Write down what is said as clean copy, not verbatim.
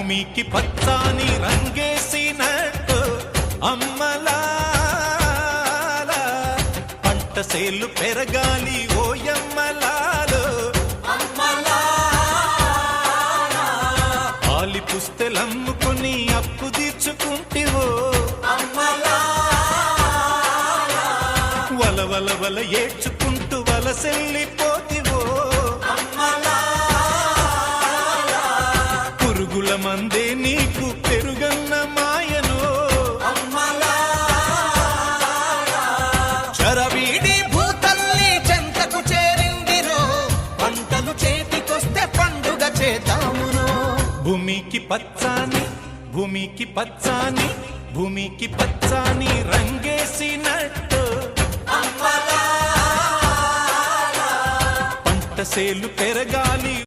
భూమికి పచ్చాని రంగేసినట్టు అమ్మలాల పంట సేలు పెరగాలి ఓయమ్మలాలు ఆలి పుస్తెలమ్ముకొని అప్పు తీర్చుకుంటివో వల వల వల ఏడ్చుకుంటూ వలసెల్లిపోతివో పురుగుల మందే నీకు పెరుగన్న మాయను చరవీడి భూతల్లి చెంతకు చేరిందిరో పంటలు చేతికొస్తే పండుగ చేద్దామును భూమికి పచ్చాని భూమికి పచ్చాని భూమికి పచ్చాని రంగేసినట్టు పంట సేలు పెరగాలి